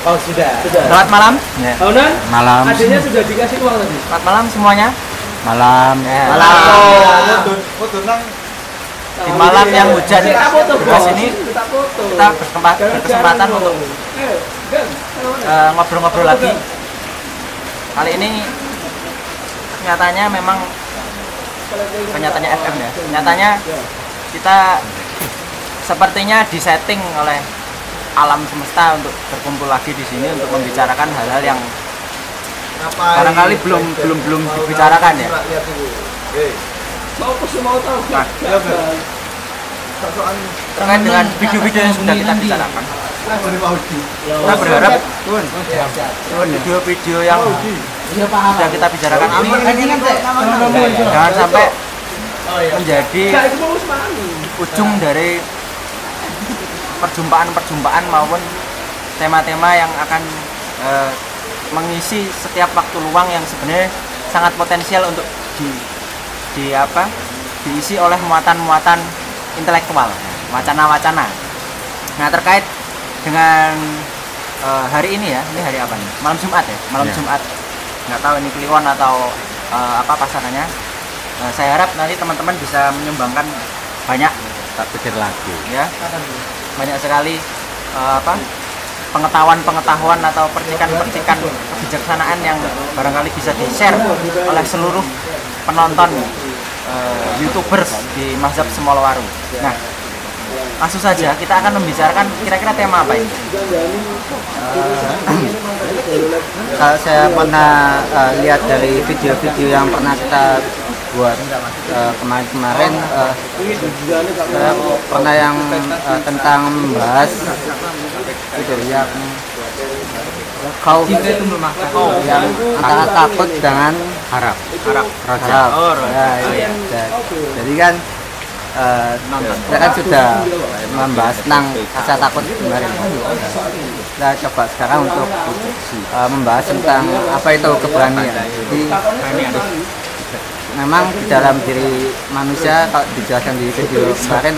Oh sudah. Selamat malam. Ya. Tahunan? Malam. Adanya sudah dikasih uang tadi. Selamat malam semuanya. Malam. Malam. Di malam yang hujan deras ini kita berkesempatan untuk ngobrol-ngobrol lagi. Kali ini nyatanya memang kenyataannya FM ya. Nyatanya kita sepertinya disetting oleh alam semesta untuk berkumpul lagi di sini untuk membicarakan hal-hal yang barangkali belum dibicarakan ya. Nah, terkait dengan video-video yang sudah kita bicarakan, kita berharap video-video yang sudah kita bicarakan ini jangan sampai menjadi ujung dari perjumpaan maupun tema-tema yang akan mengisi setiap waktu luang yang sebenarnya sangat potensial untuk diisi oleh muatan-muatan intelektual, wacana-wacana. Nah, terkait dengan hari ini ya, ini hari apa nih? Malam Jumat ya, Jumat. Nggak tahu ini Kliwon atau apa pasangannya. Saya harap nanti teman-teman bisa menyumbangkan banyak. Tak pikir lagi. Ya, banyak sekali pengetahuan atau percikan-percikan kebijaksanaan yang barangkali bisa di-share oleh seluruh penonton YouTubers di Mazhab Semolowaru. Nah, langsung saja kita akan membicarakan kira-kira tema apa ini. Kalau saya pernah lihat dari video-video yang pernah kita buat kemarin-kemarin, saya pernah yang tentang membahas itu yang yang antara takut dengan harap. Ya. Jadi kan kita kan sudah membahas tentang rasa takut kemarin. Kita coba sekarang untuk membahas tentang apa itu keberanian. Jadi memang di dalam diri manusia, kalau dijelaskan di video kemarin,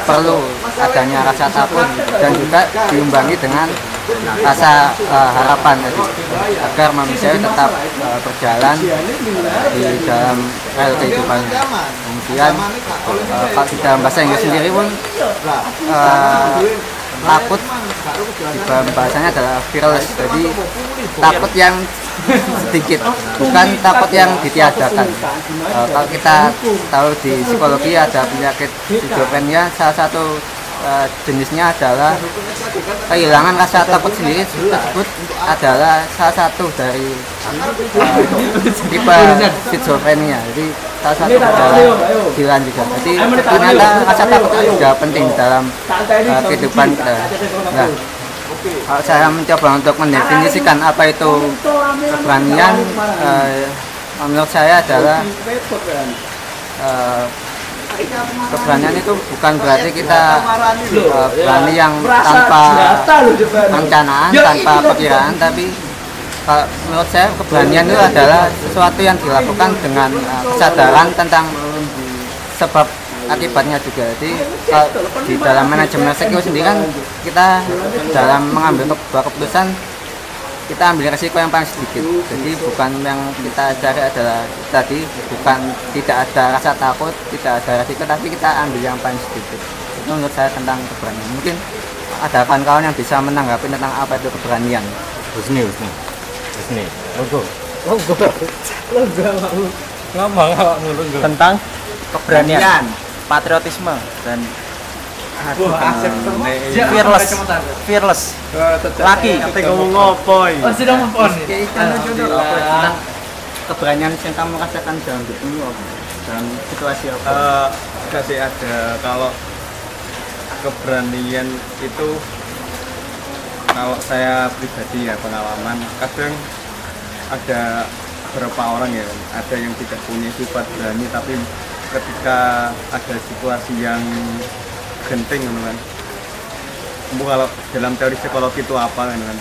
perlu adanya rasa takut dan juga diimbangi dengan rasa harapan agar manusia tetap berjalan di dalam rel kehidupan. Kemudian kalau di dalam bahasa Inggris sendiri pun takut di dalam bahasanya adalah fearless, jadi takut yang sedikit, bukan takut yang ditiadakan. Kalau kita tahu di psikologi ada penyakit skizofrenia, salah satu jenisnya adalah kehilangan rasa takut sendiri, tersebut adalah salah satu dari tipe skizofrenia. Jadi salah satu gejala kegilaan juga. Jadi ternyata rasa takut itu juga penting dalam kehidupan kita. Nah, kalau saya mencoba untuk mendefinisikan apa itu keberanian, menurut saya adalah keberanian itu bukan berarti kita berani yang tanpa perencanaan, tanpa perkiraan, tapi menurut saya keberanian itu adalah sesuatu yang dilakukan dengan kesadaran tentang sebab akibatnya juga. Jadi di dalam manajemen resiko sendiri kan kita dalam mengambil sebuah keputusan, kita ambil resiko yang paling sedikit. Jadi bukan yang kita cari adalah tadi, bukan tidak ada rasa takut, tidak ada resiko, tapi kita ambil yang paling sedikit. Itu menurut saya tentang keberanian. Mungkin ada kawan-kawan yang bisa menanggapi tentang apa itu keberanian. Husni. Logo. Tentang keberanian, patriotisme dan fearless. Laki. Ngomong ngopo iki? Tentang Keberanian yang kamu rasakan dalam hidupmu dalam situasi apa? Kasih ada, kalau keberanian itu, kalau saya pribadi ya pengalaman, kadang ada beberapa orang ya, ada yang tidak punya sifat berani, tapi ketika ada situasi yang genting kan, kalau dalam teori psikologi itu apa kan,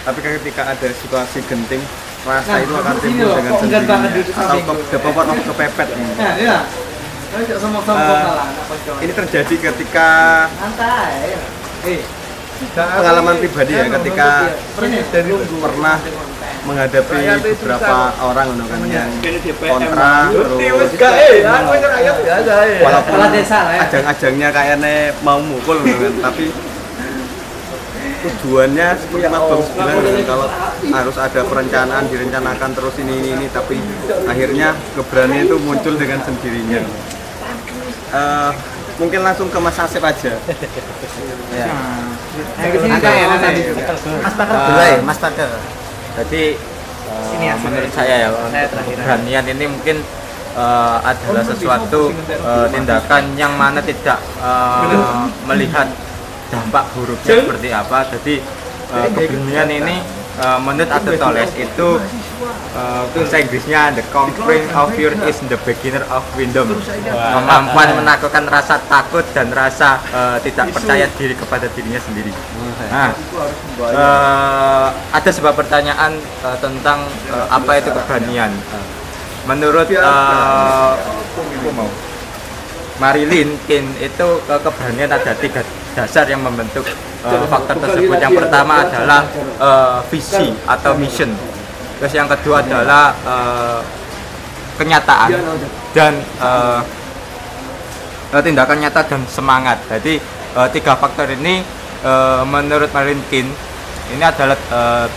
tapi ketika ada situasi genting, rasa itu akan timbul dengan sendirinya, atau kepepet ini. Ini terjadi ketika pengalaman pribadi ya ketika pernah menghadapi beberapa orang kan yang kontra terus walaupun ajang-ajangnya kayaknya mau mukul kan, tapi tujuannya seperti Mas Bang bilang kan, kalau harus ada perencanaan, direncanakan terus ini tapi akhirnya keberanian itu muncul dengan sendirinya. Mungkin langsung ke Mas Asep aja. Ya. Mas Pakar dulu ya, Mas Pakar. Jadi menurut saya ya, keberanian ini mungkin adalah sesuatu tindakan yang mana tidak melihat dampak buruknya seperti apa. Jadi keberanian ini menurut Aristoteles itu bahasa Inggrisnya the conquering of fear is the beginner of wisdom. Kemampuan menaklukkan rasa takut dan rasa tidak percaya diri kepada dirinya sendiri. Nah, ada sebuah pertanyaan tentang apa itu keberanian. Menurut Marilyn King itu keberanian ada 3 dasar yang membentuk faktor tersebut. Yang pertama adalah visi atau mission. Terus yang kedua adalah kenyataan dan tindakan nyata dan semangat. Jadi 3 faktor ini menurut Marilyn King ini adalah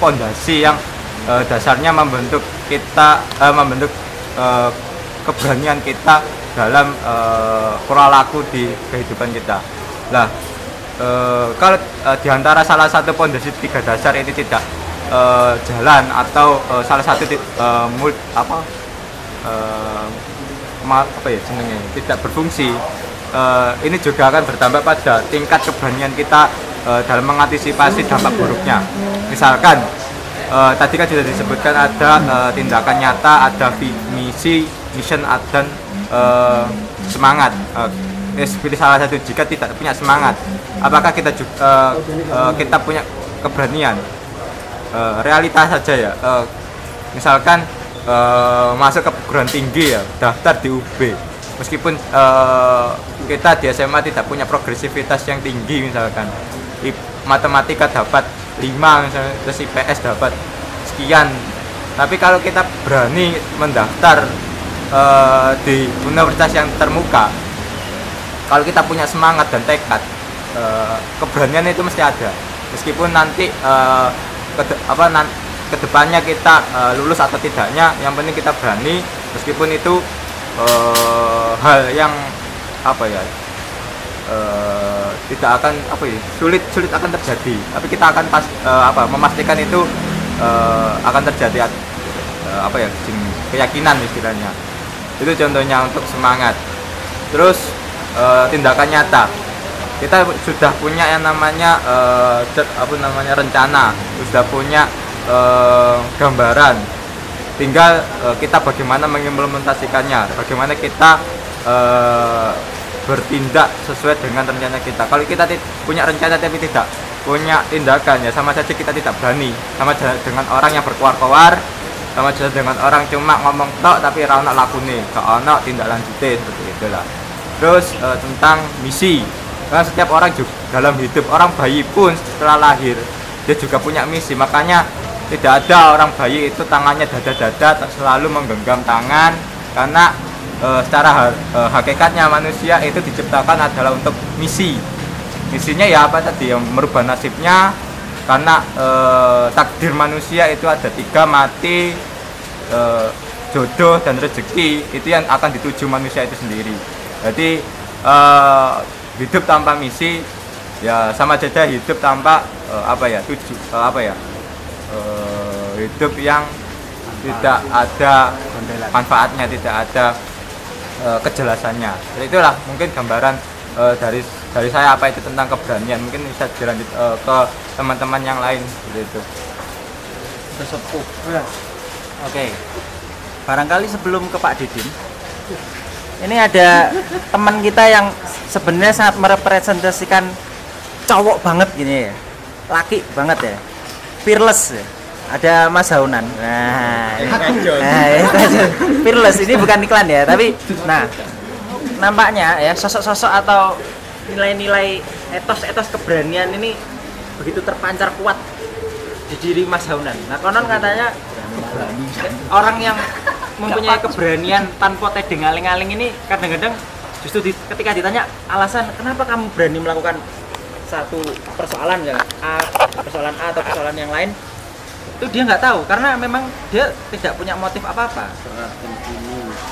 pondasi yang dasarnya membentuk kita membentuk keberanian kita dalam pola laku di kehidupan kita. Nah, kalau diantara salah satu pondasi 3 dasar ini tidak jalan atau salah satu tidak berfungsi, ini juga akan berdampak pada tingkat keberanian kita dalam mengantisipasi dampak buruknya. Misalkan tadi kan sudah disebutkan ada tindakan nyata, ada misi, mission, dan semangat. Pilih salah satu. Jika tidak punya semangat, apakah kita kita punya keberanian? Realitas saja ya. Misalkan masuk ke perguruan tinggi ya, daftar di UB. Meskipun kita di SMA tidak punya progresivitas yang tinggi, misalkan matematika dapat 5 misalnya, terus IPS dapat sekian. Tapi kalau kita berani mendaftar di universitas yang termuka, kalau kita punya semangat dan tekad, keberanian itu mesti ada. Meskipun nanti kedepannya kita lulus atau tidaknya, yang penting kita berani. Meskipun itu hal yang tidak akan sulit akan terjadi, tapi kita akan memastikan itu akan terjadi, keyakinan istilahnya. Itu contohnya untuk semangat. Terus tindakan nyata, kita sudah punya yang namanya rencana, sudah punya gambaran, tinggal kita bagaimana mengimplementasikannya, bagaimana kita bertindak sesuai dengan rencana kita. Kalau kita punya rencana tapi tidak punya tindakan, ya sama saja kita tidak berani. Sama dengan orang yang berkoar-koar, sama saja dengan orang cuma ngomong tok tapi ora ono lakune, gak ono tindak lanjutnya, seperti itulah. Terus tentang misi, karena setiap orang juga dalam hidup, orang bayi pun setelah lahir dia juga punya misi. Makanya tidak ada orang bayi itu tangannya dada-dada selalu menggenggam tangan, karena secara hakikatnya manusia itu diciptakan adalah untuk misi. Misinya ya apa tadi, yang merubah nasibnya, karena takdir manusia itu ada 3, mati, jodoh, dan rezeki. Itu yang akan dituju manusia itu sendiri. Jadi hidup tanpa misi ya sama saja hidup tanpa hidup yang tidak ada manfaatnya, tidak ada kejelasannya. Jadi itulah mungkin gambaran dari saya apa itu tentang keberanian. Mungkin bisa dilanjut ke teman-teman yang lain seperti itu. Sesepuh. Oke. Barangkali sebelum ke Pak Didin, ini ada teman kita yang sebenarnya sangat merepresentasikan cowok banget gini ya, laki banget ya, fearless ya. Ada Mas Haunan. Fearless ini bukan iklan ya, tapi nampaknya ya sosok-sosok atau nilai-nilai etos-etos keberanian ini begitu terpancar kuat di diri Mas Haunan. Nah, konon katanya orang yang mempunyai keberanian tanpa tedeng aling-aling ini kadang-kadang justru ketika ditanya alasan kenapa kamu berani melakukan satu persoalan ya persoalan A atau persoalan yang lain, itu dia nggak tahu karena memang dia tidak punya motif apa-apa,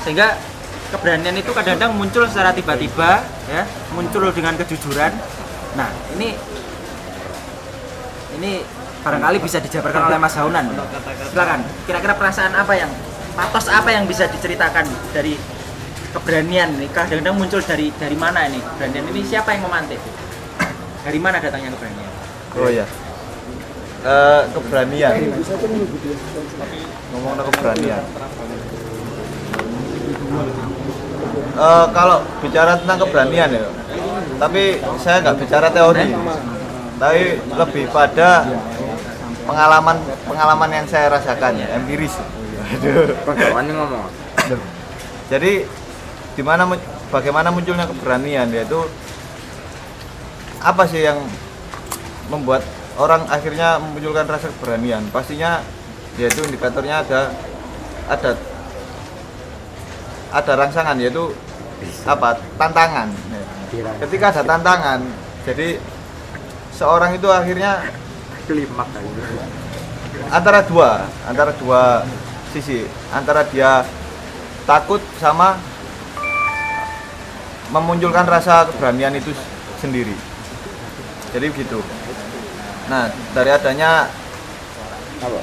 sehingga keberanian itu kadang-kadang muncul secara tiba-tiba ya, muncul dengan kejujuran. Nah ini barangkali bisa dijabarkan oleh Mas Haunan. Silakan, kira-kira perasaan apa yang patos apa yang bisa diceritakan dari keberanian ini? Kadang-kadang muncul dari mana ini keberanian ini, siapa yang memantik? Dari mana datangnya keberanian? Oh ya, keberanian. Ngomong keberanian. Kalau bicara tentang keberanian ya, tapi saya nggak bicara teori, tapi lebih pada pengalaman yang saya rasakan ya, empiris. ngomong. Jadi bagaimana munculnya keberanian, yaitu apa sih yang membuat orang akhirnya memunculkan rasa keberanian? Pastinya yaitu indikatornya ada rangsangan, yaitu apa? Tantangan. Ketika ada tantangan, jadi seorang itu akhirnya antara dua sisi, antara dia takut sama memunculkan rasa keberanian itu sendiri. Jadi begitu. Nah, dari adanya kok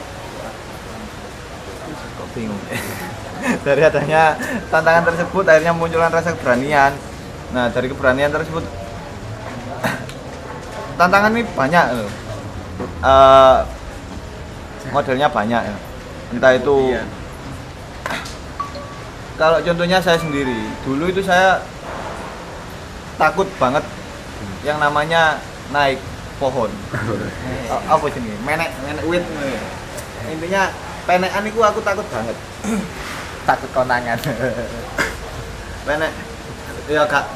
bingung. Dari adanya tantangan tersebut akhirnya munculkan rasa keberanian. Nah, dari keberanian tersebut tantangan ini banyak loh. Modelnya banyak ya. Entah itu kalau contohnya saya sendiri, dulu itu saya takut banget yang namanya naik pohon. Apa sih ini? Menek wit. Intinya penekan itu aku takut banget. Takut konangan. Penek ya gak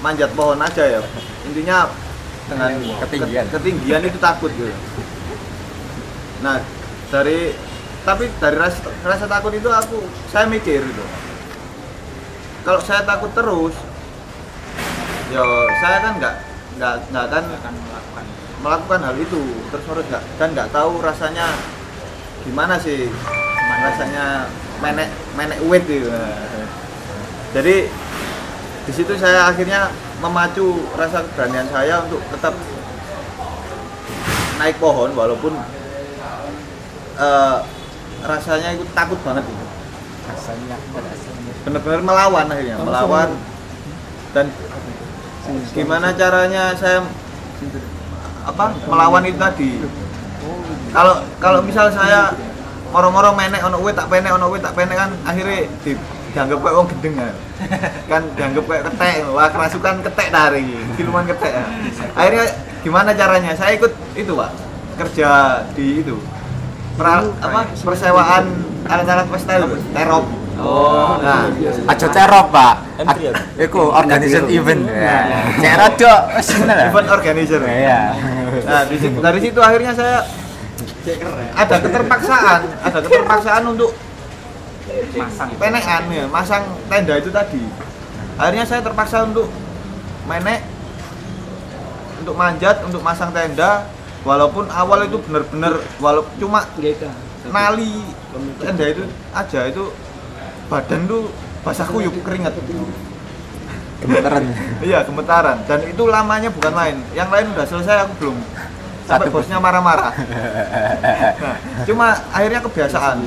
manjat pohon aja ya. Intinya dengan ketinggian itu takut gitu. Nah, dari rasa takut itu saya mikir gitu. Kalau saya takut terus, ya saya kan nggak akan melakukan hal itu terus dan nggak tahu rasanya gimana sih, rasanya menek wet gitu. Jadi di situ saya akhirnya memacu rasa keberanian saya untuk tetap naik pohon walaupun rasanya itu takut banget gitu. Benar-benar melawan dan gimana caranya saya melawan itu tadi. Kalau misal saya moro-moro menek ono wit tak penek kan akhirnya dianggap kayak wong gendeng kan, dianggap kayak ketek, wah kerasukan ketek dari siluman ketek ya. Akhirnya gimana caranya saya ikut itu Pak, kerja di itu persewaan alat-alat pesta itu terop. Oh, nah, aja terop Pak. Iku organizer event. Cerot dok, event organizer. Iya. Nah, dari situ akhirnya saya ada keterpaksaan untuk penekan ya, masang tenda itu tadi. Akhirnya saya terpaksa untuk untuk manjat, untuk masang tenda, walaupun awal itu benar-benar walaupun cuma nali tenda itu aja, itu badan tuh basah kuyup, keringat, gemetaran. Iya, gemetaran. Dan itu lamanya bukan main. Yang lain udah selesai, aku belum. Sampai bosnya marah-marah. Nah, cuma akhirnya kebiasaan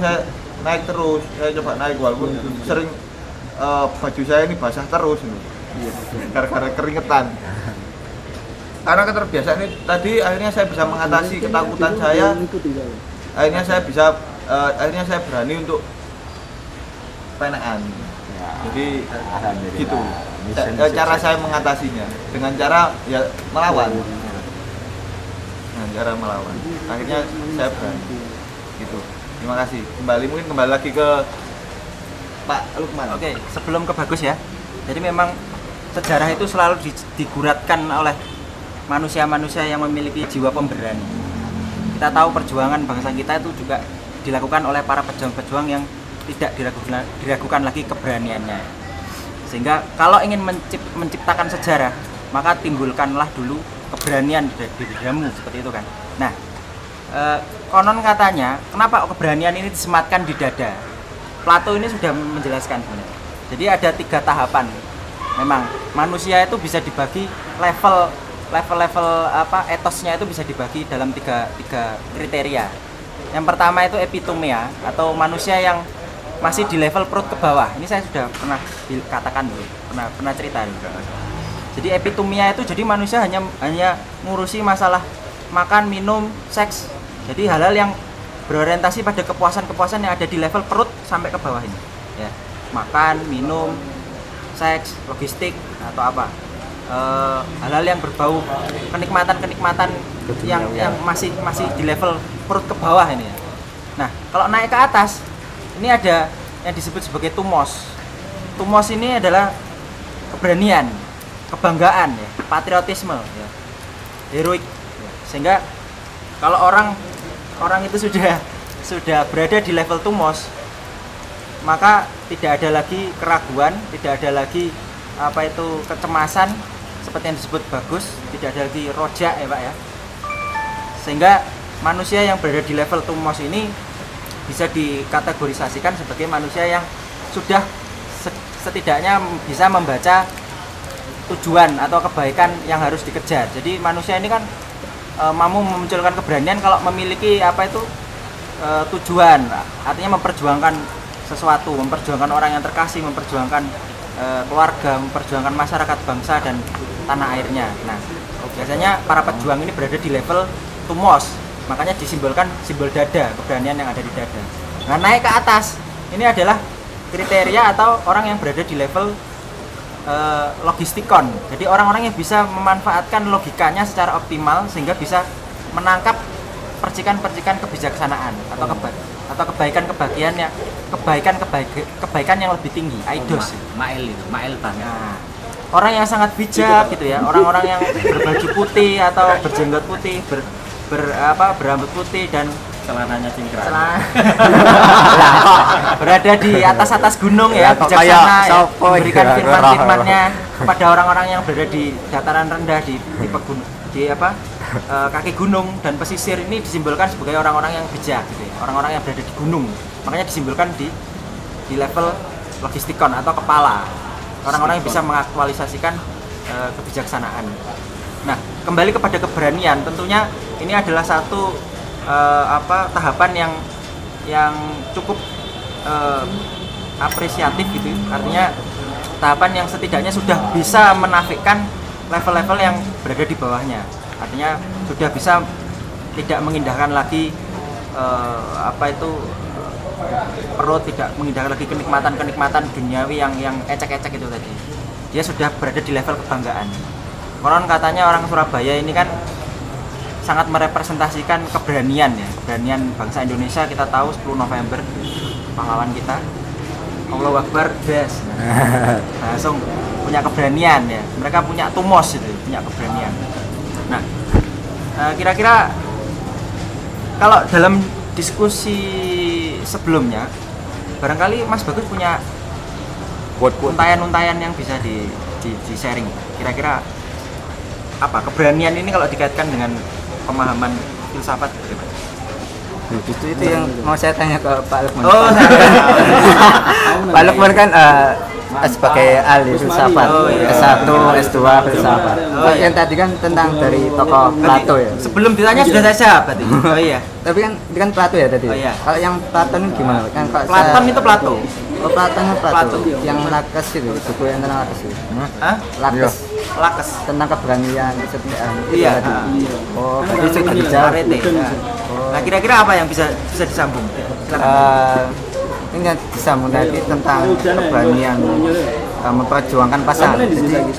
saya naik terus, saya coba naik walaupun sering baju saya ini basah terus ini. Gara-gara keringetan. Karena keterbiasaan ini tadi akhirnya saya bisa mengatasi ketakutan saya. Akhirnya saya berani untuk penekan. Jadi gitu. Cara saya mengatasinya dengan cara ya melawan. Dengan cara melawan. Akhirnya saya berani. Gitu. Terima kasih. Kembali lagi ke Pak Lukman. Oke, sebelum ke Bagus ya. Jadi memang sejarah itu selalu diguratkan oleh manusia-manusia yang memiliki jiwa pemberani. Kita tahu perjuangan bangsa kita itu juga dilakukan oleh para pejuang-pejuang yang tidak diragukan lagi keberaniannya. Sehingga kalau ingin menciptakan sejarah, maka timbulkanlah dulu keberanian di dirimu, seperti itu kan. Nah, konon katanya, kenapa keberanian ini disematkan di dada? Plato ini sudah menjelaskan sebenarnya. Jadi ada 3 tahapan. Memang manusia itu bisa dibagi level apa etosnya itu bisa dibagi dalam tiga kriteria. Yang pertama itu epitomia atau manusia yang masih di level perut ke bawah. Ini saya sudah pernah dikatakan dulu, pernah cerita juga. Jadi epitomia itu jadi manusia hanya ngurusi masalah makan, minum, seks. Jadi hal-hal yang berorientasi pada kepuasan-kepuasan yang ada di level perut sampai ke bawah ini. Ya, makan, minum, seks, logistik atau apa. Hal-hal yang berbau kenikmatan yang masih di level perut ke bawah ini ya. Nah, kalau naik ke atas ini ada yang disebut sebagai tumos. Tumos ini adalah keberanian, kebanggaan ya, patriotisme ya, heroik ya. Sehingga kalau orang itu sudah berada di level tumos, maka tidak ada lagi keraguan, tidak ada lagi apa itu kecemasan seperti yang disebut bagus, tidak ada lagi rojak ya Pak ya. Sehingga manusia yang berada di level tumos ini bisa dikategorisasikan sebagai manusia yang sudah setidaknya bisa membaca tujuan atau kebaikan yang harus dikejar. Jadi manusia ini kan mampu memunculkan keberanian kalau memiliki apa itu tujuan, artinya memperjuangkan sesuatu, memperjuangkan orang yang terkasih, memperjuangkan keluarga, memperjuangkan masyarakat, bangsa dan tanah airnya. Nah, biasanya para pejuang ini berada di level tumos, makanya disimbolkan simbol dada, keberanian yang ada di dada. Nah, naik ke atas ini adalah kriteria atau orang yang berada di level logistikon. Jadi orang-orang yang bisa memanfaatkan logikanya secara optimal sehingga bisa menangkap percikan-percikan kebijaksanaan atau kebaikan yang lebih tinggi, aidos. Mail banget. Nah, orang yang sangat bijak gitu ya, orang-orang yang berbaju putih atau berjenggot putih, berambut putih dan celananya cingkrang. Berada di atas gunung ya, bijaksana ya, memberikan firman-firmannya kepada orang-orang yang berada di dataran rendah di kaki gunung dan pesisir. Ini disimbolkan sebagai orang-orang yang bijak gitu ya, orang-orang yang berada di gunung. Makanya disimbolkan di level logistikon atau kepala. Orang-orang yang bisa mengaktualisasikan kebijaksanaan. Nah, kembali kepada keberanian, tentunya ini adalah satu tahapan yang cukup apresiatif gitu. Artinya tahapan yang setidaknya sudah bisa menafikan level-level yang berada di bawahnya. Artinya sudah bisa tidak mengindahkan lagi perut, tidak mengindahkan lagi kenikmatan duniawi yang ecek-ecek itu tadi. Dia sudah berada di level kebanggaan. Konon katanya orang Surabaya ini kan sangat merepresentasikan keberanian ya, keberanian bangsa Indonesia. Kita tahu 10 November pahlawan kita, Allahu Akbar, best. Langsung punya keberanian ya, mereka punya tumos itu, punya keberanian. Nah, kira-kira kalau dalam diskusi sebelumnya, barangkali Mas Bagus punya untayan-untayan yang bisa di sharing. Kira-kira apa keberanian ini kalau dikaitkan dengan pemahaman filsafat bagaimana? Justru itu yang mau saya tanya ke Pak Lukman. Oh, Pak Lukman kan sebagai ahli filsafat, S1, S2 filsafat. Yang tadi kan tentang dari tokoh Plato ya. Sebelum ditanya sudah saya jawab berarti. Oh iya. Tapi kan itu kan Plato ya tadi. Oh iya. Kalau yang Platon gimana? Kan Platon itu Plato. Oh, Plato. Yang Lakes itu, buku yang tentang Lakes itu. Hah? Lakes. Tentang keberanian, kesetiaan. Iya. Oh, berarti sudah dijawab. Nah, kira-kira apa yang bisa disambung? Silakan. Ini yang disambung tadi tentang keberanian memperjuangkan pasangan. Jadi,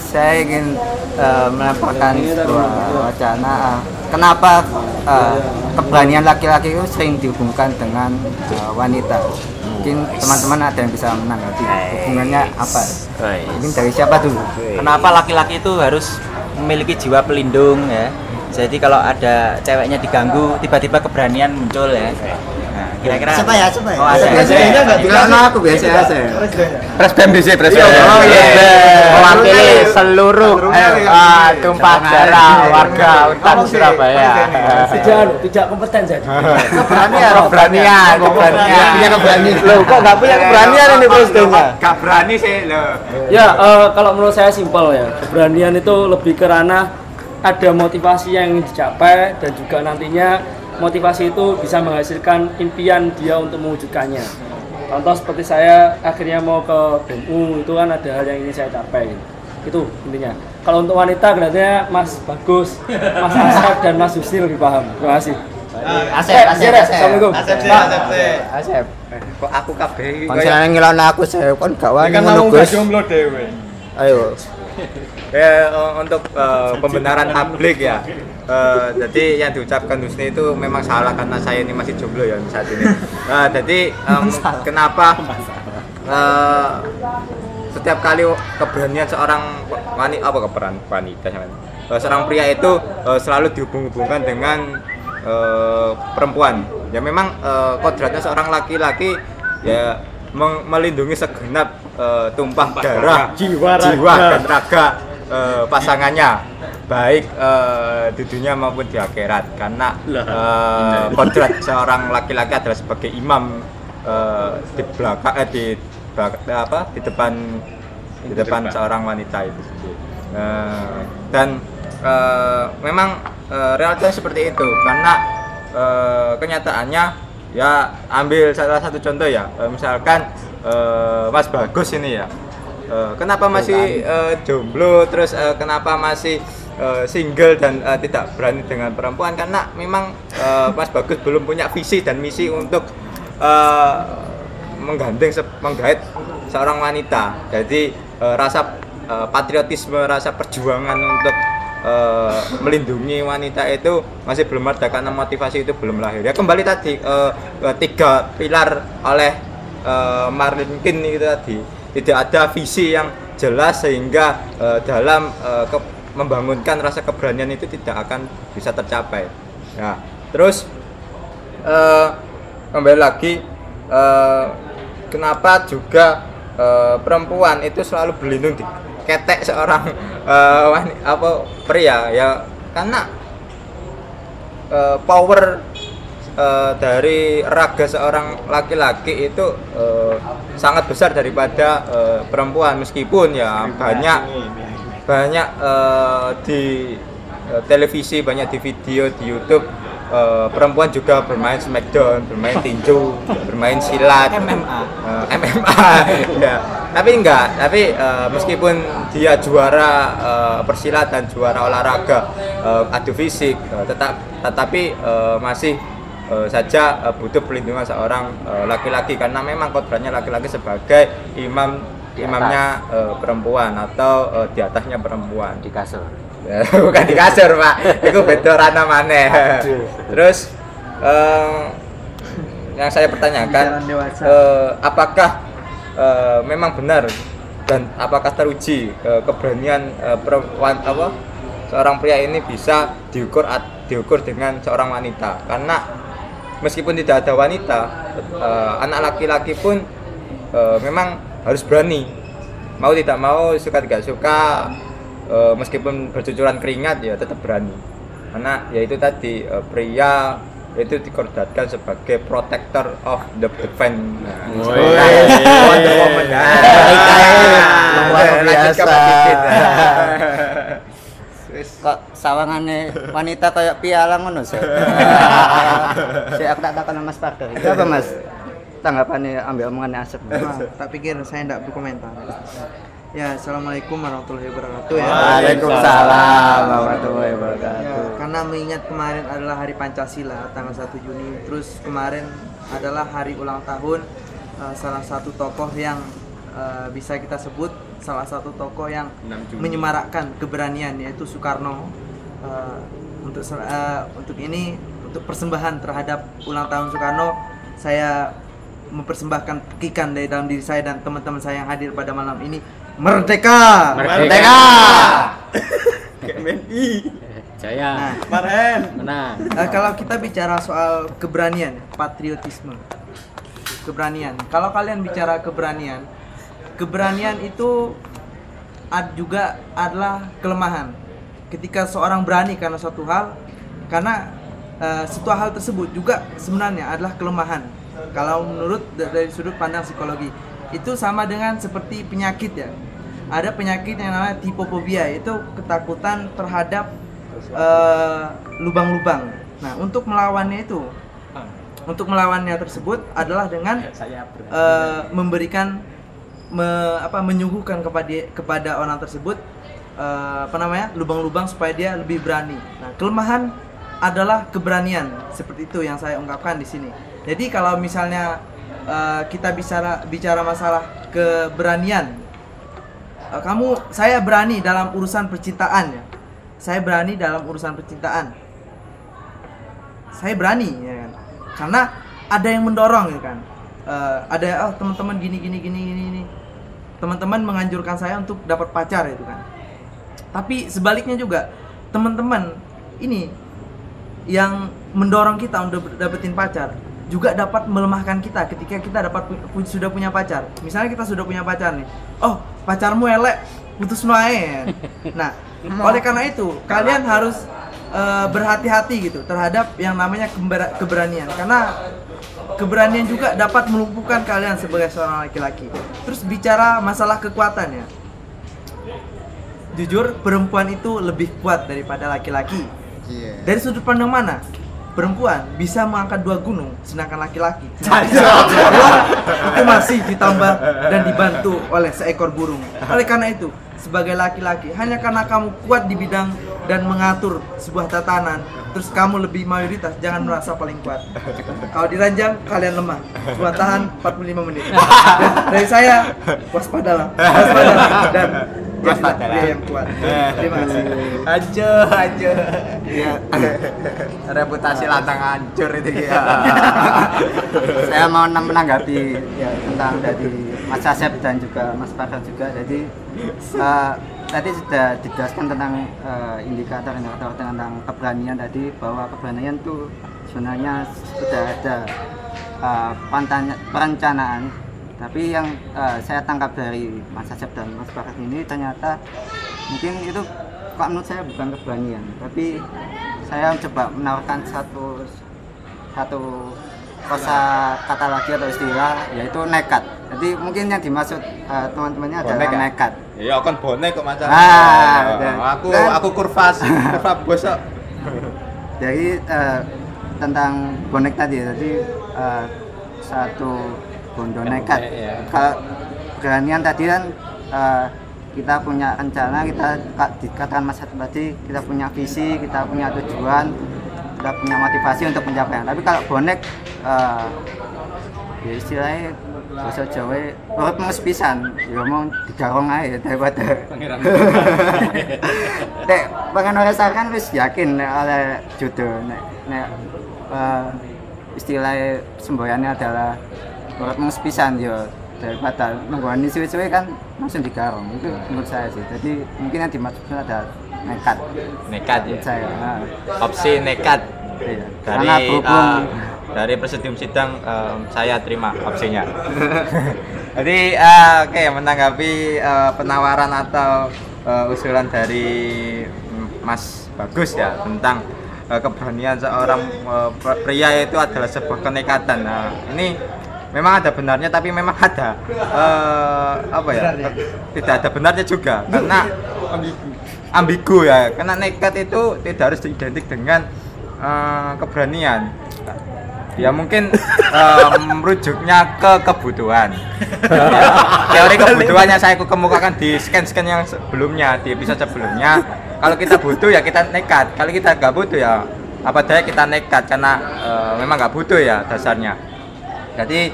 saya ingin melemparkan sebuah wacana. Kenapa keberanian laki-laki itu sering dihubungkan dengan wanita? Mungkin teman-teman ada yang bisa menanggapi hubungannya apa? Mungkin dari siapa dulu? Kenapa laki-laki itu harus memiliki jiwa pelindung ya? Jadi kalau ada ceweknya diganggu, tiba-tiba keberanian muncul ya. Nah, kira-kira Siapa ya? Siapa ya? Oh, ada. Presidennya nggak Karena aku biasa aja. Presidennya. Presbem di sini, presbem. Oh iya. Mewakili seluruh tumpah darah warga Untan Surabaya. Tidak kompeten jadi. Keberanian. Punya keberanian. Loh, kok nggak punya keberanian ini presidennya? Gak berani sih lo. Ya, kalau menurut saya simpel ya. Keberanian itu lebih ke ranah ada motivasi yang ingin dicapai dan juga nantinya motivasi itu bisa menghasilkan impian dia untuk mewujudkannya. Contoh seperti saya akhirnya mau ke BMU, itu kan ada hal yang ingin saya capai. Itu intinya. Kalau untuk wanita kelihatannya Mas Bagus, Mas Asep dan Mas Husni lebih paham. Terima kasih. Asep. Assalamualaikum. Asep. Kok aku kabeh Konsen ngilan aku saya kan gak wani Kan ngono kamu Gus. gak jomblo dewe. Ayo. ya untuk pembenaran publik ya. Jadi yang diucapkan Husni itu memang salah karena saya ini masih jomblo ya saat ini. Jadi kenapa setiap kali keberanian seorang wanita seorang pria itu selalu dihubung-hubungkan dengan perempuan. Ya memang kodratnya seorang laki-laki ya melindungi segenap tumpah darah, jiwa dan raga pasangannya, baik di dunia maupun di akhirat. Karena kodrat seorang laki-laki adalah sebagai imam di belakang di depan seorang wanita itu. Dan memang realitanya seperti itu karena kenyataannya ya ambil salah satu contoh ya, misalkan Mas Bagus ini ya, kenapa masih jomblo, terus kenapa masih single dan tidak berani dengan perempuan, karena memang Mas Bagus belum punya visi dan misi untuk menggait seorang wanita. Jadi rasa patriotisme, rasa perjuangan untuk melindungi wanita itu masih belum ada karena motivasi itu belum lahir. Ya kembali tadi tiga pilar oleh Martin King itu tadi, tidak ada visi yang jelas sehingga dalam membangunkan rasa keberanian itu tidak akan bisa tercapai. Nah, terus kembali lagi kenapa juga perempuan itu selalu berlindung di ketek seorang pria ya, karena power dari raga seorang laki-laki itu sangat besar daripada perempuan, meskipun ya banyak di televisi, banyak di video di YouTube perempuan juga bermain smackdown, bermain tinju, bermain silat, MMA ya. Tapi meskipun dia juara persilatan, juara olahraga adu fisik, tetapi masih saja butuh perlindungan seorang laki-laki, karena memang kodratnya laki-laki sebagai imamnya perempuan atau di atasnya perempuan. Di kasur. Bukan di kasur Pak, itu beda ranah maneh. Terus yang saya pertanyakan, apakah memang benar dan apakah teruji keberanian perempuan seorang pria ini bisa diukur dengan seorang wanita? Karena meskipun tidak ada wanita, anak laki-laki pun memang harus berani, mau tidak mau, suka tidak suka, meskipun bercucuran keringat ya tetap berani, karena yaitu tadi pria itu dikordatkan sebagai protector of the defense. Wonder Woman. Luar biasa. Kok sawangane wanita kayak piala ngono sih. Saya aku tak takon Mas Pardo. Apa Mas? Tanggapannya ambil omongannya Asep. Tak pikir saya tidak berkomentar. Ya, assalamualaikum warahmatullahi wabarakatuh ya. Waalaikumsalam warahmatullahi wabarakatuh. Ya, karena mengingat kemarin adalah hari Pancasila tanggal 1 Juni, terus kemarin adalah hari ulang tahun salah satu tokoh yang bisa kita sebut salah satu tokoh yang menyemarakkan keberanian, yaitu Soekarno. Untuk persembahan terhadap ulang tahun Soekarno, saya mempersembahkan pekikan dari dalam diri saya dan teman-teman saya yang hadir pada malam ini. Merdeka! Merdeka! GMI. Jaya. Nah, Kemarin. Menang. kalau kita bicara soal keberanian, patriotisme, keberanian. Kalau kalian bicara keberanian, keberanian itu juga adalah kelemahan. Ketika seorang berani karena suatu hal, karena suatu hal tersebut juga sebenarnya adalah kelemahan. Kalau menurut dari sudut pandang psikologi, itu sama dengan seperti penyakit ya. Ada penyakit yang namanya tipofobia, itu ketakutan terhadap lubang-lubang. Nah, untuk melawannya tersebut adalah dengan memberikan menyuguhkan kepada orang tersebut lubang-lubang supaya dia lebih berani. Nah, kelemahan adalah keberanian, seperti itu yang saya ungkapkan di sini. Jadi kalau misalnya kita bicara masalah keberanian, saya berani dalam urusan percintaan ya. Saya berani dalam urusan percintaan. Saya berani ya kan. Karena ada yang mendorong ya kan. Ada teman-teman gini. Teman-teman menganjurkan saya untuk dapat pacar itu kan. Tapi sebaliknya juga teman-teman ini yang mendorong kita untuk dapetin pacar juga dapat melemahkan kita ketika kita sudah punya pacar. Misalnya kita sudah punya pacar nih. Oh, pacarmu elek, putus wae. Nah, oleh karena itu kalian harus berhati-hati gitu terhadap yang namanya keberanian, karena keberanian juga dapat melumpuhkan kalian sebagai seorang laki-laki. Terus bicara masalah kekuatan ya, jujur perempuan itu lebih kuat daripada laki-laki. Dari sudut pandang mana? Perempuan bisa mengangkat 2 gunung, sedangkan laki-laki itu masih ditambah dan dibantu oleh seekor burung. Oleh karena itu, sebagai laki-laki, hanya karena kamu kuat di bidang dan mengatur sebuah tatanan, terus kamu lebih mayoritas, jangan merasa paling kuat. Kalau diranjang, kalian lemah. Cuma tahan 45 menit. Dari saya, waspadalah. Dan jadilah dia yang kuat. Terima kasih. Hancur. Iya. Reputasi lantang hancur itu ya. Saya mau menanggapi ya tentang dari Mas Asep dan juga Mas Farhan juga. Jadi tadi sudah dijelaskan tentang indikator tentang keberanian tadi, bahwa keberanian itu sebenarnya sudah ada perencanaan. Tapi yang saya tangkap dari Mas Asep dan Mas Farhan ini ternyata mungkin itu kalau menurut saya bukan keberanian, tapi saya coba menawarkan satu kosa kata lagi atau istilah, yaitu nekat. Jadi mungkin yang dimaksud teman-temannya adalah nekat. Iya, kan bonek kok macam. Aku kurva bosok. Jadi tentang bonek tadi, jadi satu bondo nekat. Kalau keberanian tadi kan kita punya rencana, kita dikatakan Mas tadi, kita punya visi, kita punya tujuan, kita punya motivasi untuk pencapaian. Tapi kalau bonek ya istilahnya bahasa Jawa urip mes pisan, ya mau digarong ae daripada nek pengen ora sakan wis yakin oleh jodoh. Nek istilahnya semboyannya adalah urip mes pisan ya daripada nungguan suwe-suwe kan langsung digarong. Itu menurut saya sih. Jadi mungkin yang dimaksudkan ada nekat ya. Saya. Opsi nekat. Iya. Dari Presidium Sidang saya terima opsinya. Jadi oke, menanggapi penawaran atau usulan dari Mas Bagus ya tentang keberanian seorang pria itu adalah sebuah kenekatan. Nah, ini memang ada benarnya, tapi memang ada tidak ada benarnya juga, karena ambigu ya. Karena nekat itu tidak harus identik dengan keberanian. Ya mungkin merujuknya ke kebutuhan. Ya, teori kebutuhannya saya kemukakan di scan yang sebelumnya, di episode sebelumnya. Kalau kita butuh ya kita nekat, kalau kita nggak butuh ya apa daya kita nekat, karena memang nggak butuh ya dasarnya. Jadi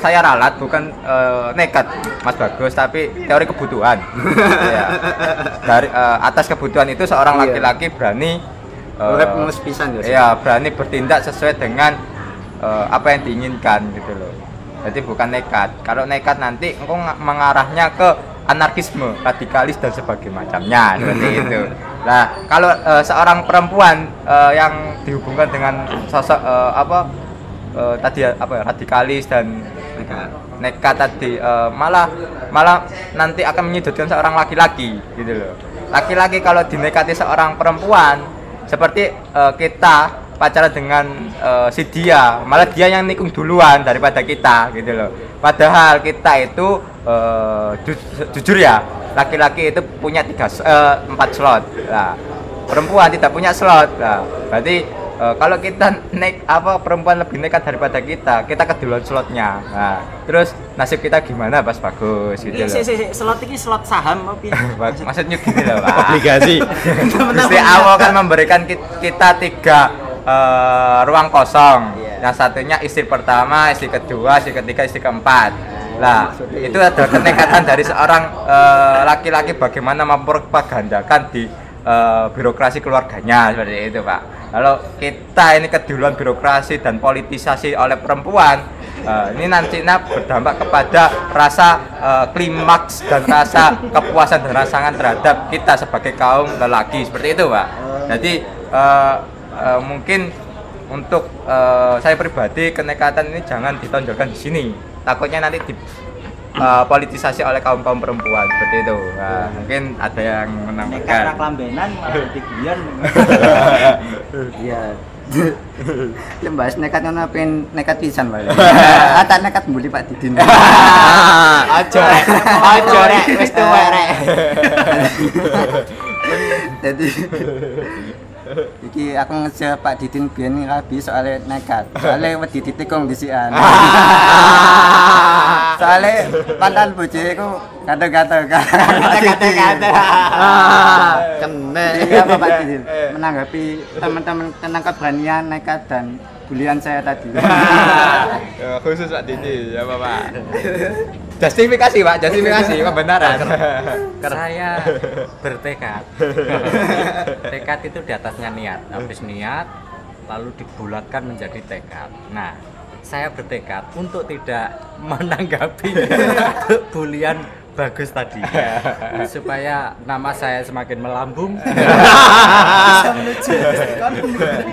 saya ralat bukan nekat Mas Bagus, tapi teori kebutuhan. Ya. Dari atas kebutuhan itu seorang laki-laki berani urip mes pisan ya. Berani bertindak sesuai dengan apa yang diinginkan gitu loh. Jadi bukan nekat. Kalau nekat nanti engkau mengarahnya ke anarkisme, radikalis dan sebagainya macamnya seperti itu. Nah, kalau seorang perempuan yang dihubungkan dengan sosok tadi radikalis dan nekat tadi, malah nanti akan menyudutkan seorang laki-laki gitu loh. Laki-laki kalau dinekati seorang perempuan seperti kita pacaran dengan si dia, malah dia yang nikung duluan daripada kita gitu loh. Padahal kita itu jujur ya, laki-laki itu punya 4 slot. Nah, perempuan tidak punya slot. Nah, berarti kalau kita perempuan lebih nekat daripada kita keduluan slotnya. Nah, terus nasib kita gimana pas bagus gitu loh. Slot ini slot saham apa? Maksudnya gini loh, Pak. Obligasi. Gusti Allah kan memberikan kita 3 ruang kosong. Yang satunya istri pertama, istri kedua, istri ketiga, istri keempat. Nah, itu ada kenekatan dari seorang laki-laki bagaimana mempropagandakan di birokrasi keluarganya seperti itu, Pak. Kalau kita ini keduluan birokrasi dan politisasi oleh perempuan, ini nantinya berdampak kepada rasa klimaks dan rasa kepuasan dan rasa terhadap kita sebagai kaum lelaki seperti itu, Pak. Jadi mungkin untuk saya pribadi kenekatan ini jangan ditonjolkan di sini. Takutnya nanti politisasi oleh kaum perempuan seperti itu. Nah, mungkin ada yang menambahkan. Nekat lambenan malah diguyon. Iya. Ya bahas nekat ngono pengen nekat pisan wae. Tak nekat mbuli Pak Didin. Aja rek, wis tuwa rek. Jadi iki aku ngejar Pak Didin biyen rabi soalnya nekat. Soalnya wedi ditikung disikan. Soalnya mantan bojoku gatel-gatel. Kata-kata. Kene. Iya Pak Didin menanggapi teman-teman tentang keberanian nekat dan bulian saya tadi. Khusus Pak Didi, ya Bapak. Justifikasi Pak, justifikasi kebenaran. Saya bertekad. Tekad itu di atasnya niat. Habis niat lalu dibulatkan menjadi tekad. Nah, saya bertekad untuk tidak menanggapi bulian bagus tadi, supaya nama saya semakin melambung bisa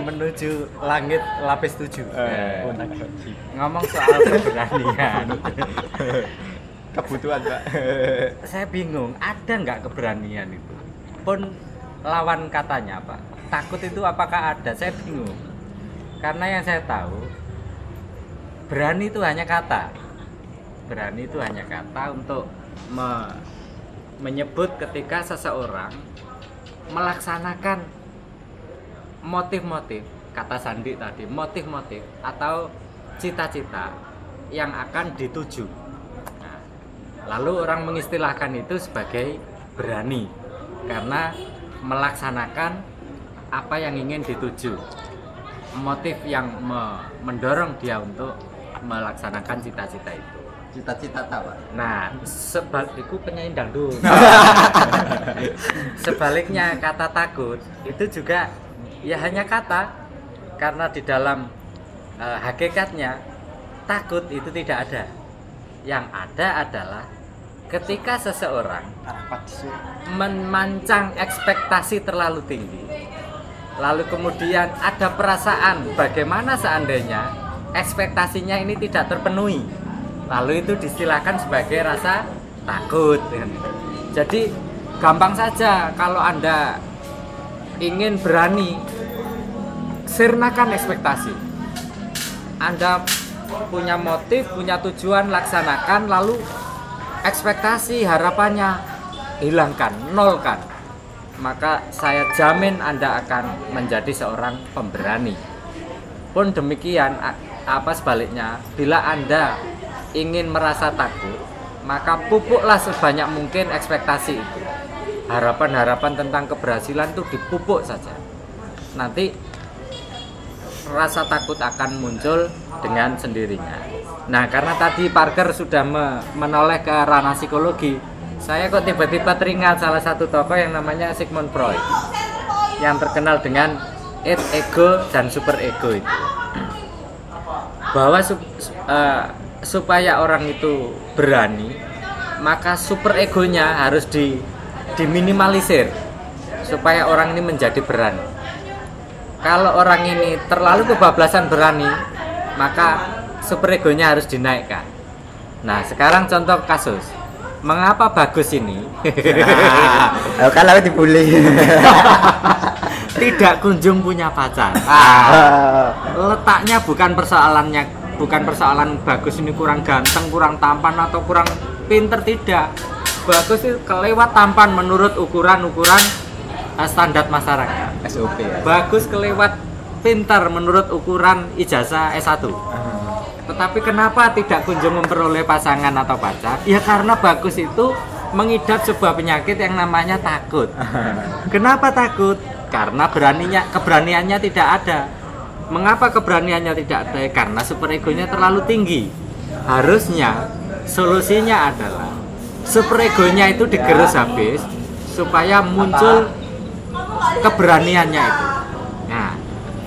menuju langit lapis 7. Ngomong soal keberanian, Kebutuhan Pak. saya bingung, ada nggak keberanian itu? Pun lawan katanya Pak, takut itu apakah ada? Saya bingung, karena yang saya tahu berani itu hanya kata. Berani itu hanya kata untuk menyebut ketika seseorang melaksanakan motif-motif, kata Sandi tadi, motif-motif atau cita-cita yang akan dituju. Nah, lalu orang mengistilahkan itu sebagai berani karena melaksanakan apa yang ingin dituju, motif yang mendorong dia untuk melaksanakan cita-cita itu. Cita-cita apa? Nah, sebaliknya penyanyi dangdut. Sebaliknya kata takut itu juga ya hanya kata, karena di dalam hakikatnya takut itu tidak ada. Yang ada adalah ketika seseorang memancang ekspektasi terlalu tinggi, lalu kemudian ada perasaan bagaimana seandainya ekspektasinya ini tidak terpenuhi, lalu itu distilahkan sebagai rasa takut. Jadi gampang saja kalau Anda ingin berani, sirnakan ekspektasi. Anda punya motif, punya tujuan, laksanakan, lalu ekspektasi, harapannya hilangkan, nolkan. Maka saya jamin Anda akan menjadi seorang pemberani. Pun demikian, sebaliknya, bila Anda ingin merasa takut, maka pupuklah sebanyak mungkin ekspektasi itu. Harapan-harapan tentang keberhasilan itu dipupuk saja. Nanti rasa takut akan muncul dengan sendirinya. Nah, karena tadi Parker sudah menoleh ke ranah psikologi, saya kok tiba-tiba teringat salah satu tokoh yang namanya Sigmund Freud, yang terkenal dengan id, ego, dan super ego itu. bahwa supaya orang itu berani, maka super egonya harus diminimalisir supaya orang ini menjadi berani. Kalau orang ini terlalu kebablasan berani, maka super egonya harus dinaikkan. Nah, sekarang contoh kasus. Mengapa Bagus ini Kalau dibully tidak kunjung punya pacar? Letaknya bukan persoalan Bagus ini kurang ganteng, kurang tampan atau kurang pinter, tidak. Bagus itu kelewat tampan menurut ukuran standar masyarakat. SOP ya. Bagus kelewat pintar menurut ukuran ijazah S1. Tetapi kenapa tidak kunjung memperoleh pasangan atau pacar? Ya karena Bagus itu mengidap sebuah penyakit yang namanya takut. Kenapa takut? Karena keberaniannya tidak ada. Mengapa keberaniannya tidak ada? Karena super egonya terlalu tinggi. Harusnya solusinya adalah super egonya itu digerus habis supaya muncul keberaniannya itu. Nah,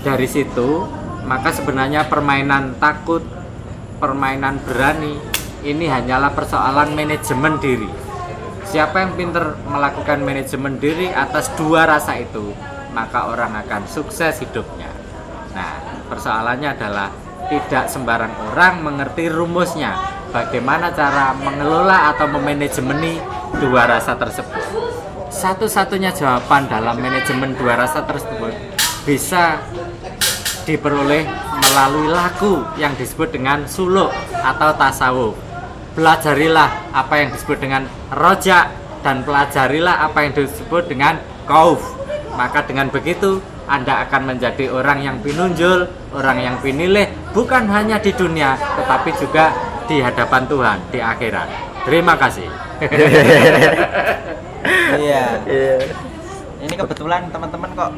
dari situ maka sebenarnya permainan takut, permainan berani ini hanyalah persoalan manajemen diri. Siapa yang pintar melakukan manajemen diri atas dua rasa itu, maka orang akan sukses hidupnya. Nah, persoalannya adalah tidak sembarang orang mengerti rumusnya, bagaimana cara mengelola atau memanajemeni dua rasa tersebut. Satu-satunya jawaban dalam manajemen dua rasa tersebut bisa diperoleh melalui laku yang disebut dengan suluk atau tasawuf. Pelajarilah apa yang disebut dengan rojak dan pelajarilah apa yang disebut dengan kauf. Maka dengan begitu Anda akan menjadi orang yang pinunjul, orang yang pinilih, bukan hanya di dunia tetapi juga di hadapan Tuhan di akhirat. Terima kasih. Iya. Ini kebetulan teman-teman kok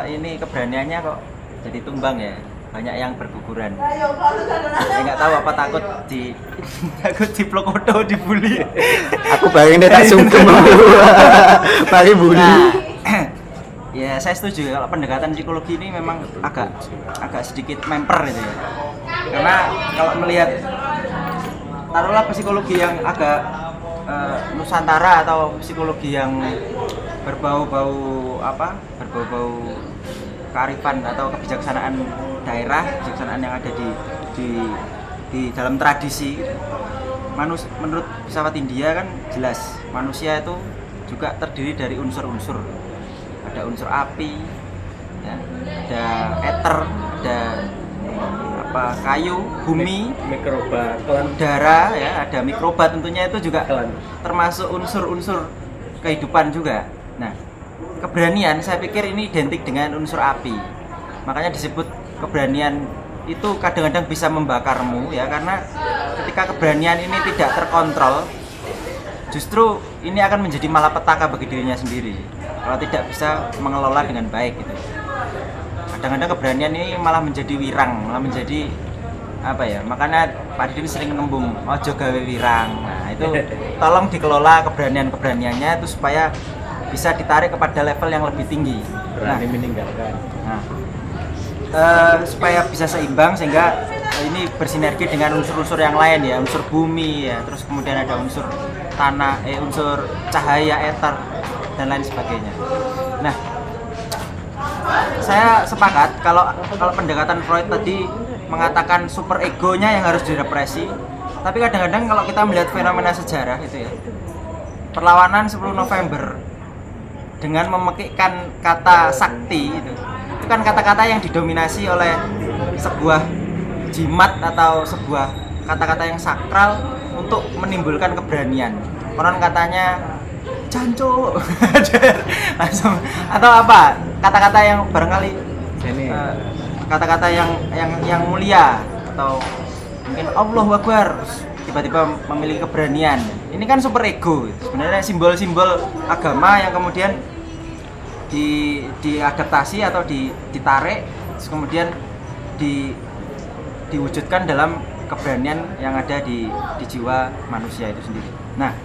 ini keberaniannya kok jadi tumbang ya. Banyak yang berguguran. Saya nggak tahu apa takut diplokoto, dibully. Aku bayangin tak sungkem paling bully. Nah, ya saya setuju kalau pendekatan psikologi ini memang agak sedikit memper gitu ya. Karena kalau melihat taruhlah psikologi yang agak Nusantara atau psikologi yang berbau-bau kearifan atau kebijaksanaan daerah, kebijaksanaan yang ada di dalam tradisi. Menurut filsafat India kan jelas manusia itu juga terdiri dari unsur-unsur. Ada unsur api, ya, ada eter, ada kayu, bumi, mikroba, udara, ya, ada mikroba tentunya itu juga termasuk unsur-unsur kehidupan juga. Nah, keberanian saya pikir ini identik dengan unsur api. Makanya disebut keberanian itu kadang-kadang bisa membakarmu ya, karena ketika keberanian ini tidak terkontrol, justru ini akan menjadi malapetaka bagi dirinya sendiri kalau tidak bisa mengelola dengan baik gitu. Kadang-kadang keberanian ini malah menjadi wirang, malah menjadi apa ya, makanya Pak Didin sering nembung ojo gawe wirang. Nah itu tolong dikelola keberaniannya itu supaya bisa ditarik kepada level yang lebih tinggi. Berani meninggalkan. Nah, supaya bisa seimbang sehingga ini bersinergi dengan unsur-unsur yang lain ya, unsur bumi ya, terus kemudian ada unsur tanah, unsur cahaya, eter dan lain sebagainya. Nah, saya sepakat kalau pendekatan Freud tadi mengatakan super egonya yang harus direpresi, tapi kadang-kadang kalau kita melihat fenomena sejarah itu ya, perlawanan 10 November dengan memekikkan kata sakti itu kan kata-kata yang didominasi oleh sebuah jimat atau sebuah kata-kata yang sakral untuk menimbulkan keberanian. Konon katanya janco langsung, atau apa kata-kata yang barangkali kata-kata yang mulia, atau mungkin Allahu Akbar tiba-tiba memiliki keberanian. Ini kan super ego sebenarnya, simbol-simbol agama yang kemudian diadaptasi atau ditarik terus kemudian diwujudkan dalam keberanian yang ada di jiwa manusia itu sendiri. Nah,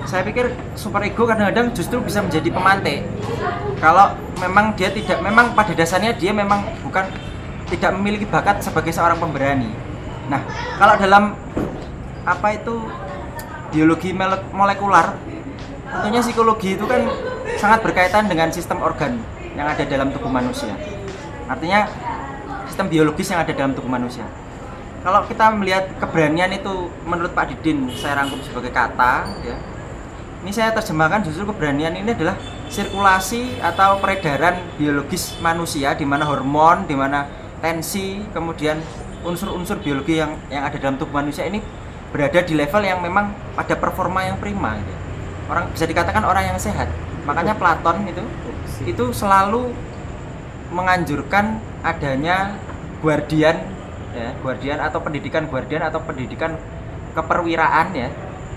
saya pikir super ego kadang-kadang justru bisa menjadi pemantik kalau memang dia tidak, memang pada dasarnya dia memang bukan tidak memiliki bakat sebagai seorang pemberani. Nah, kalau dalam apa itu biologi molekular, tentunya psikologi itu kan sangat berkaitan dengan sistem organ yang ada dalam tubuh manusia. Artinya sistem biologis yang ada dalam tubuh manusia. Kalau kita melihat keberanian itu menurut Pak Didin, saya rangkum sebagai kata ya. Ini saya terjemahkan justru keberanian ini adalah sirkulasi atau peredaran biologis manusia, di mana hormon, di mana tensi, kemudian unsur-unsur biologi yang ada dalam tubuh manusia ini berada di level yang memang pada performa yang prima gitu. Orang bisa dikatakan orang yang sehat. Makanya Platon itu selalu menganjurkan adanya guardian ya, guardian atau pendidikan keperwiraan ya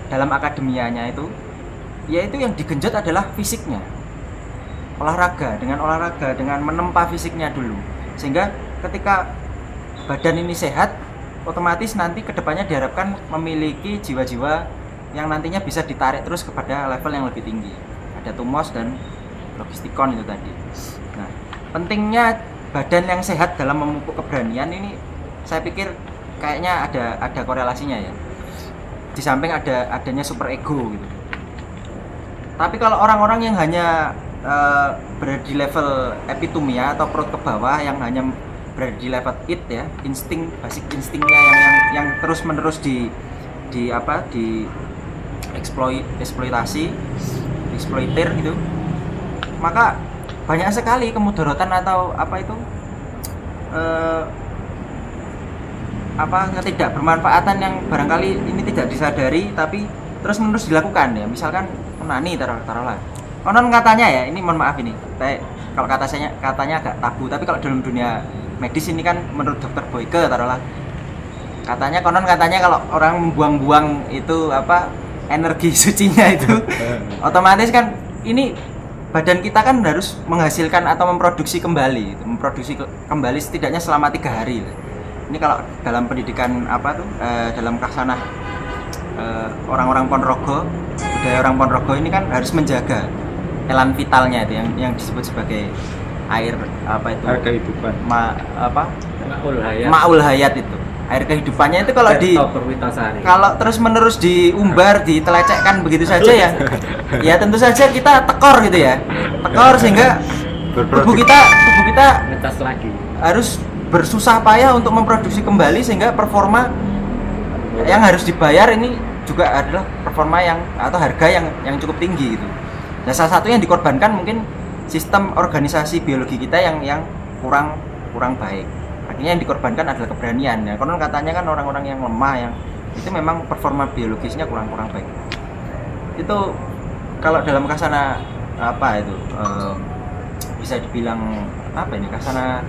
dalam akademianya itu, yaitu yang digenjot adalah fisiknya, olahraga dengan menempa fisiknya dulu, sehingga ketika badan ini sehat, otomatis nanti kedepannya diharapkan memiliki jiwa-jiwa yang nantinya bisa ditarik terus kepada level yang lebih tinggi. Ada tumos dan logistikon itu tadi. Nah, pentingnya badan yang sehat dalam memupuk keberanian ini saya pikir kayaknya ada korelasinya ya. Di samping adanya super ego gitu. Tapi kalau orang-orang yang hanya berada di level epitomia atau perut ke bawah, yang hanya berada di level it ya, basic instingnya yang terus-menerus eksploitir gitu, maka banyak sekali kemudaratan atau tidak bermanfaatan yang barangkali ini tidak disadari tapi terus menerus dilakukan ya. Misalkan onani taruhlah. Konon katanya ya, ini mohon maaf ini, kalau katanya agak tabu, tapi kalau dalam dunia medis ini kan menurut dokter Boyke taruhlah, konon katanya kalau orang membuang-buang itu energi sucinya itu otomatis kan ini badan kita kan harus menghasilkan atau memproduksi kembali setidaknya selama 3 hari. Ini kalau dalam pendidikan dalam Kaksanah orang-orang Ponorogo, budaya orang Ponorogo ini kan harus menjaga elan vitalnya itu yang disebut sebagai air kehidupan. Ma'ul hayat itu. Air kehidupannya itu kalau terus-menerus diumbar, ditelecekkan begitu saja ya. Ya tentu saja kita tekor gitu ya. Tekor sehingga tubuh kita ngecas lagi. Harus bersusah payah untuk memproduksi kembali sehingga performa yang harus dibayar ini juga adalah performa atau harga yang cukup tinggi gitu. Nah, salah satu yang dikorbankan mungkin sistem organisasi biologi kita yang kurang baik. Akhirnya yang dikorbankan adalah keberanian. Ya, konon katanya kan orang-orang yang lemah yang itu memang performa biologisnya kurang baik. Itu kalau dalam Kasana bisa dibilang Kasana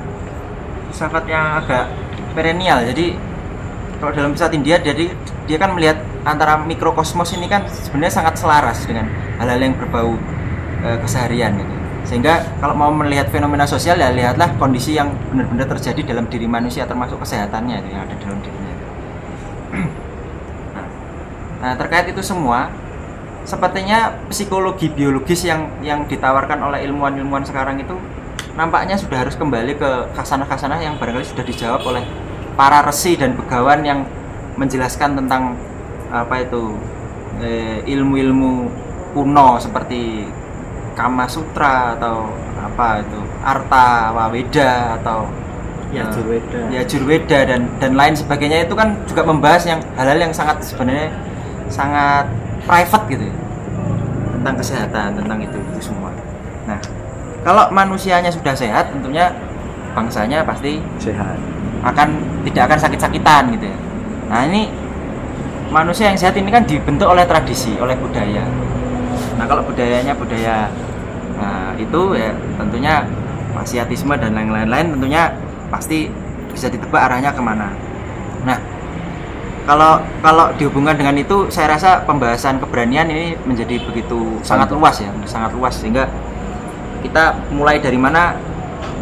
filsafat yang agak perennial. Jadi kalau dalam filsafat India, jadi dia kan melihat antara mikrokosmos ini kan sebenarnya sangat selaras dengan hal-hal yang berbau keseharian gitu. Sehingga kalau mau melihat fenomena sosial ya lihatlah kondisi yang benar-benar terjadi dalam diri manusia, termasuk kesehatannya itu yang ada dalam dirinya. Nah, terkait itu semua sepertinya psikologi biologis yang ditawarkan oleh ilmuwan-ilmuwan sekarang itu nampaknya sudah harus kembali ke khasanah-khasanah yang barangkali sudah dijawab oleh para resi dan begawan yang menjelaskan tentang ilmu-ilmu kuno seperti Kama Sutra atau Arta Waweda atau Yajurweda dan lain sebagainya. Itu kan juga membahas hal-hal yang sebenarnya sangat private gitu ya, tentang kesehatan, tentang itu semua. Nah, kalau manusianya sudah sehat, tentunya bangsanya pasti Sehat. tidak akan sakit-sakitan gitu ya. Nah, ini manusia yang sehat ini kan dibentuk oleh tradisi, oleh budaya. Nah, kalau budayanya itu ya tentunya pasiatisme dan lain-lain tentunya pasti bisa ditebak arahnya kemana. Nah, kalau dihubungkan dengan itu, saya rasa pembahasan keberanian ini menjadi begitu sangat luas sehingga kita mulai dari mana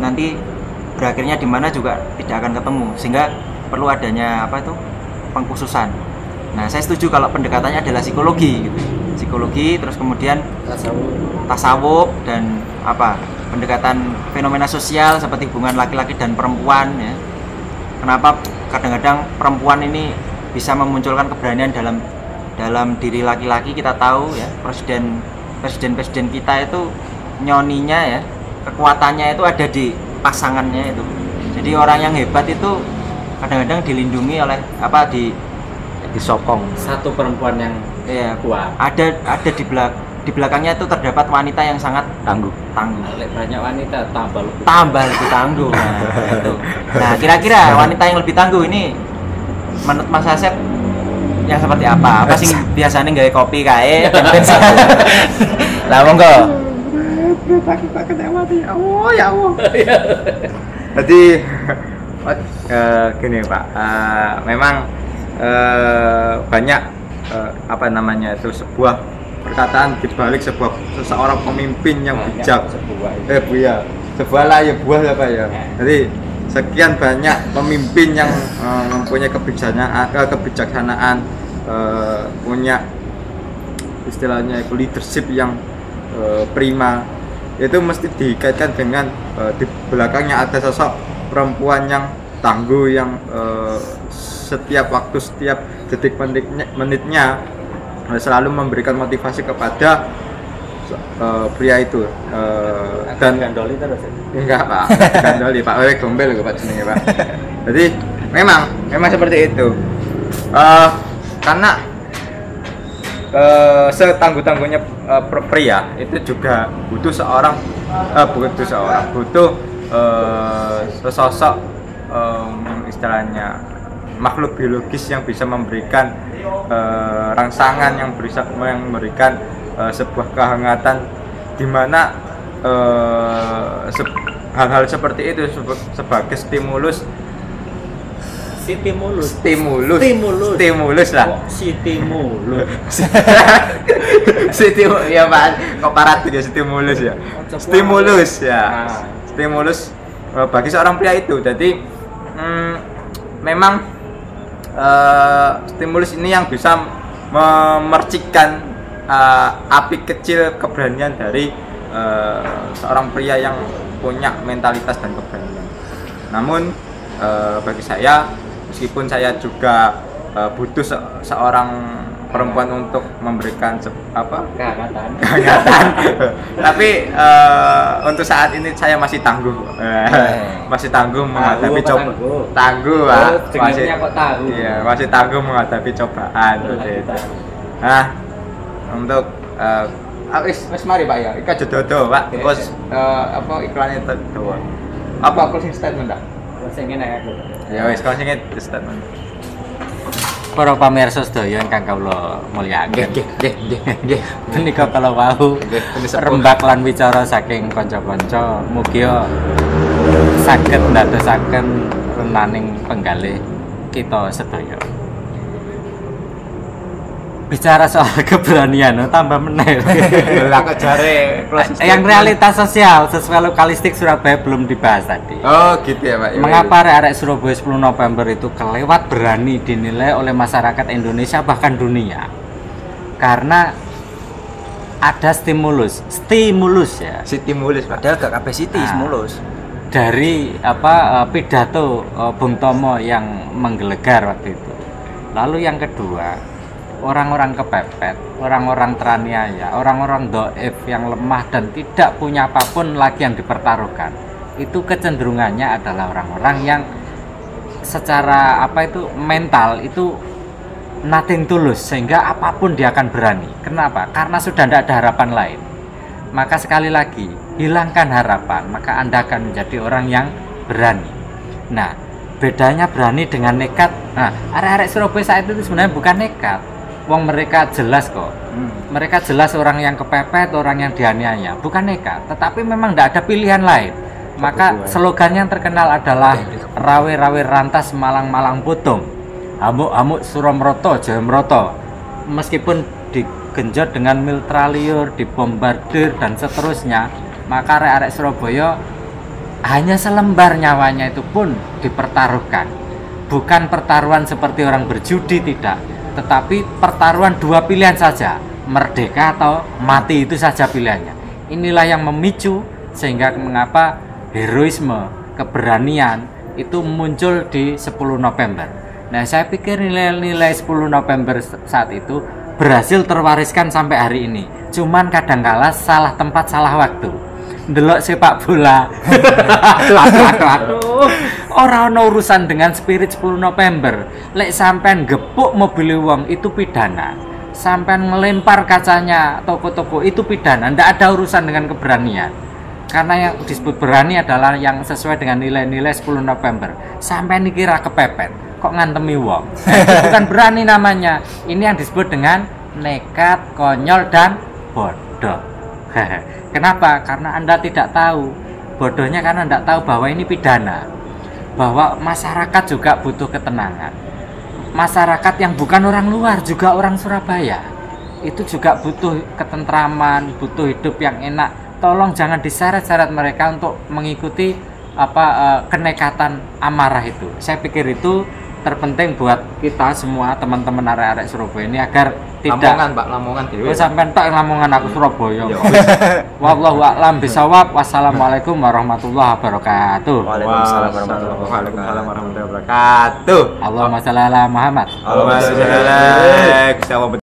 nanti berakhirnya di mana juga tidak akan ketemu, sehingga perlu adanya pengkhususan. Nah, saya setuju kalau pendekatannya adalah psikologi gitu. Psikologi terus kemudian tasawuf dan pendekatan fenomena sosial seperti hubungan laki-laki dan perempuan ya. kenapa kadang-kadang perempuan ini bisa memunculkan keberanian dalam diri laki-laki. Kita tahu ya, presiden kita itu nyoninya ya, kekuatannya itu ada di pasangannya itu. Jadi orang yang hebat itu kadang-kadang dilindungi oleh disokong satu perempuan yang kuat. Ada di belakangnya itu terdapat wanita yang sangat tangguh. Banyak wanita tambah lebih tangguh. Nah, kira-kira wanita yang lebih tangguh ini menurut Mas Asep yang seperti apa? Apa sih biasanya nggak kopi kae? Lah monggo. Ya Allah. Jadi gini Pak, memang banyak sebuah perkataan dibalik seseorang pemimpin yang bijak. Sebuah lah ya buah apa ya. Jadi sekian banyak pemimpin yang mempunyai kebijaksanaan, punya istilahnya leadership yang prima, itu mesti dikaitkan dengan di belakangnya ada sosok perempuan yang tangguh, yang setiap waktu, setiap detik menitnya selalu memberikan motivasi kepada pria itu. Dan gandoli terus ya? Enggak Pak, gandoli Pak, wewe gombel Pak jenenge Pak. Jadi memang seperti itu. Karena setangguh-tangguhnya pria itu juga butuh sesosok istilahnya makhluk biologis yang bisa memberikan rangsangan, yang memberikan sebuah kehangatan, di mana hal-hal seperti itu sebagai stimulus lah. Ya Pak, komparatif ya, stimulus bagi seorang pria itu. Jadi memang stimulus ini yang bisa memercikkan api kecil keberanian dari seorang pria yang punya mentalitas dan keberanian. Namun bagi saya, meskipun saya juga butuh seorang perempuan untuk memberikan kehangatan, tapi untuk saat ini saya masih tangguh, masih tangguh menghadapi masih tangguh menghadapi cobaan. Nah, untuk wis mari Pak ya, iki aja dodo Pak, terus iklannya dodo. Apa closing statement tak? Closing ngene aku. Ya wis closing statement. Para pamirsa sedaya ingkang kawula mulyakaken. Nggih. Menika kala wau rembak lan wicara saking kanca-kanca mugi saged ndadosaken renaning penggalih kita sedaya. Bicara soal keberanian, tambah meneh. Lah kok jare yang realitas sosial sesuai lokalistik Surabaya belum dibahas tadi. Oh gitu ya Pak. Mengapa arek Surabaya 10 November itu kelewat berani dinilai oleh masyarakat Indonesia bahkan dunia? Karena ada stimulus ya. Stimulus Pak. Padahal gak kabeh stimulus. Dari pidato Bung Tomo yang menggelegar waktu itu. Lalu yang kedua, orang-orang kepepet, orang-orang teraniaya, orang-orang dhaif yang lemah dan tidak punya apapun lagi yang dipertaruhkan. Itu kecenderungannya adalah orang-orang yang secara mental itu nothing tulus, sehingga apapun dia akan berani. Kenapa? Karena sudah tidak ada harapan lain. Maka sekali lagi, hilangkan harapan, maka Anda akan menjadi orang yang berani. Nah, bedanya berani dengan nekat. Nah, arek-arek Surabaya saat itu sebenarnya bukan nekat. Wong mereka jelas kok. Mereka jelas orang yang kepepet, orang yang dianiaya, bukan nekat, tetapi memang tidak ada pilihan lain. Maka slogan yang terkenal adalah rawe-rawe rantas malang-malang putung, amuk-amuk Suramroto, Jayamroto. Meskipun digenjot dengan mitraliur, dibombardir dan seterusnya, maka arek-arek Surabaya hanya selembar nyawanya itu pun dipertaruhkan. Bukan pertaruhan seperti orang berjudi, tidak, tetapi pertaruhan dua pilihan saja, merdeka atau mati, itu saja pilihannya. Inilah yang memicu sehingga mengapa heroisme, keberanian itu muncul di 10 November. Nah, saya pikir nilai-nilai 10 November saat itu berhasil terwariskan sampai hari ini. Cuman kadangkala salah tempat, salah waktu. Ndelok sepak bola. Aduh. Ora ono urusan dengan spirit 10 November. Lek sampean gepuk mobil wong itu pidana. Sampean melempar kacanya toko-toko itu pidana. Ndak ada urusan dengan keberanian. Karena yang disebut berani adalah yang sesuai dengan nilai-nilai 10 November. Sampean dikira kepepet, kok ngantemi wong. Itu bukan berani namanya. Ini yang disebut dengan nekat, konyol dan bodoh. Kenapa? Karena Anda tidak tahu. Bodohnya karena tidak tahu bahwa ini pidana. Bahwa masyarakat juga butuh ketenangan. Masyarakat yang bukan orang luar, juga orang Surabaya. Itu juga butuh ketentraman, butuh hidup yang enak. Tolong jangan diseret-seret mereka untuk mengikuti kenekatan amarah itu. Saya pikir itu terpenting buat kita semua teman-teman arek-arek Surabaya ini agar tidak Lamongan, Pak, Lamongan dhewe. Wis sampean tok Lamongan, aku Surabaya. Wallahu a'lam bisawab. Wassalamualaikum warahmatullahi wabarakatuh. Waalaikumsalam warahmatullahi wabarakatuh. Waalaikumsalam warahmatullahi wabarakatuh. Allahumma shalli ala Muhammad. Allahumma shalli ala